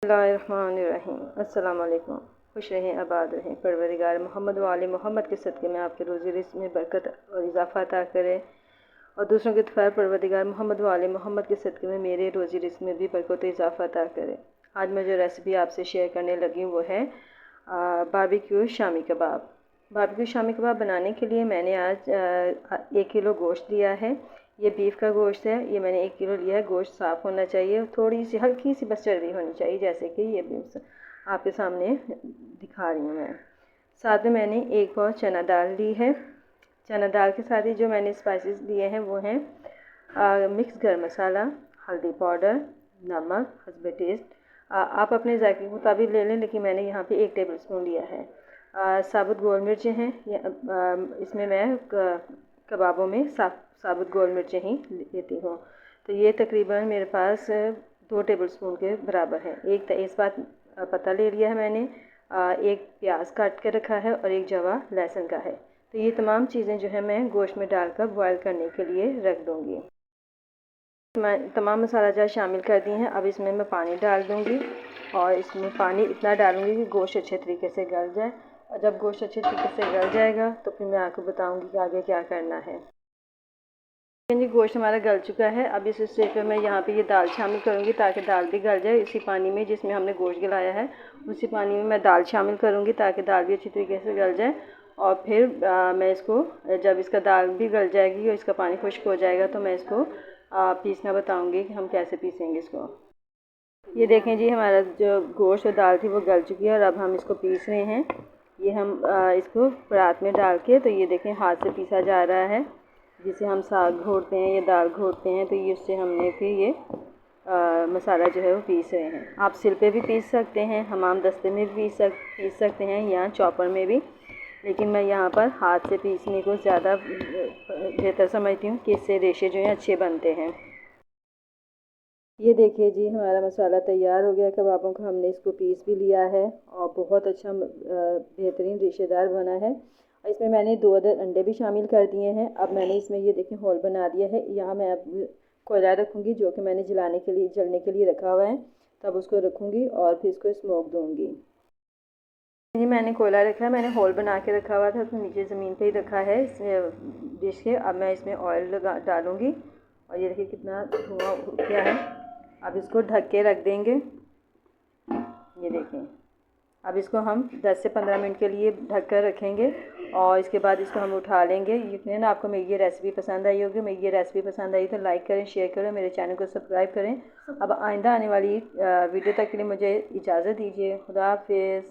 बिस्मिल्लाहिर्रहमानिर्रहीम। अस्सलाम वालेकुम। खुश रहें, आबाद रहें। परवरदिगार मोहम्मद व आले मोहम्मद के सदक़े में आपके रोज़ी रिज़्क़ में बरकत और इजाफ़ा अता करे और दूसरों के इत्फ़ार परवरदिगार मोहम्मद व आले मोहम्मद के सदक़े में मेरे रोज़ी रिज़्क़ में भी बरकत और इजाफ़ा अता करे। आज मैं जो रेसिपी आपसे शेयर करने लगी हूँ वो है बारबेक्यू शामी कबाब। बारबेक्यू शामी कबाब बनाने के लिए मैंने आज 1 किलो गोश्त लिया है। ये बीफ का गोश्त है। ये मैंने 1 किलो लिया है। गोश्त साफ़ होना चाहिए, थोड़ी सी हल्की सी बस चर्बी होनी चाहिए, जैसे कि ये आपके सामने दिखा रही हूँ मैं। साथ में मैंने 1 पाव चना दाल ली है। चना दाल के साथ ही जो मैंने स्पाइसेस लिए हैं वो हैं मिक्स गरम मसाला, हल्दी पाउडर, नमक हस्बे टेस्ट। आप अपने जायके के मुताबिक ले लें, लेकिन मैंने यहाँ पे 1 टेबल स्पून लिया है। साबुत गोल मिर्चें हैं। इसमें मैं कबाबों में साबुत गोल मिर्चें ही लेती हूँ। तो ये तकरीबन मेरे पास 2 टेबल स्पून के बराबर है। एक तेज़पात पत्ता ले लिया है मैंने, 1 प्याज काट के रखा है और 1 जवा लहसुन का है। तो ये तमाम चीज़ें जो है मैं गोश्त में डालकर बॉयल करने के लिए रख दूँगी। मैं तमाम मसाला जात शामिल कर दी हैं। अब इसमें मैं पानी डाल दूँगी और इसमें पानी इतना डालूँगी कि गोश्त अच्छे तरीके से गल जाए। और जब गोश्त अच्छे तरीके से गल जाएगा तो फिर मैं आपको बताऊँगी कि आगे क्या करना है। जी, गोश्त हमारा गल चुका है। अब इस स्टेज पे मैं यहाँ पे ये दाल शामिल करूँगी ताकि दाल भी गल जाए। इसी पानी में जिसमें हमने गोश्त गलाया है उसी पानी में मैं दाल शामिल करूँगी ताकि दाल भी अच्छी तरीके से गल जाए। और फिर मैं इसको जब इसका दाल भी गल जाएगी और इसका पानी खुश्क हो जाएगा तो मैं इसको पीसना बताऊँगी कि हम कैसे पीसेंगे इसको। ये देखें जी, हमारा जो गोश्त और दाल थी वो गल चुकी है और अब हम इसको पीस रहे हैं। ये हम इसको परात में डाल के, तो ये देखें हाथ से पीसा जा रहा है। जिसे हम साग घोटते हैं या दाल घोटते हैं, तो ये उससे हमने फिर ये मसाला जो है वो पीस रहे हैं। आप सिल पे भी पीस सकते हैं, हमाम दस्ते में भी पीस सकते हैं या चॉपर में भी, लेकिन मैं यहाँ पर हाथ से पीसने को ज़्यादा बेहतर समझती हूँ कि इससे रेशे जो हैं अच्छे बनते हैं। ये देखिए जी, हमारा मसाला तैयार हो गया कबाबों का। हमने इसको पीस भी लिया है और बहुत अच्छा बेहतरीन रेशेदार बना है। और इसमें मैंने 2 अदद अंडे भी शामिल कर दिए हैं। अब मैंने इसमें ये देखिए होल बना दिया है। यहाँ मैं अब कोयला रखूँगी जो कि मैंने जलने के लिए रखा हुआ है। तब उसको रखूँगी और फिर इसको स्मोक दूँगी। जी, मैंने कोयला रखा है। मैंने होल बना के रखा हुआ था तो नीचे ज़मीन पे ही रखा है इस डिश के। अब मैं इसमें ऑयल डालूँगी और ये देखिए कितना धुआं उठ गया है। अब इसको ढक के रख देंगे। ये देखें, अब इसको हम 10 से 15 मिनट के लिए ढक कर रखेंगे और इसके बाद इसको हम उठा लेंगे। यकीनन आपको मेरी ये रेसिपी पसंद आई होगी। मेरी ये रेसिपी पसंद आई तो लाइक करें, शेयर करें, मेरे चैनल को सब्सक्राइब करें। अब आइंदा आने वाली वीडियो तक के लिए मुझे इजाज़त दीजिए। खुदा हाफिज़।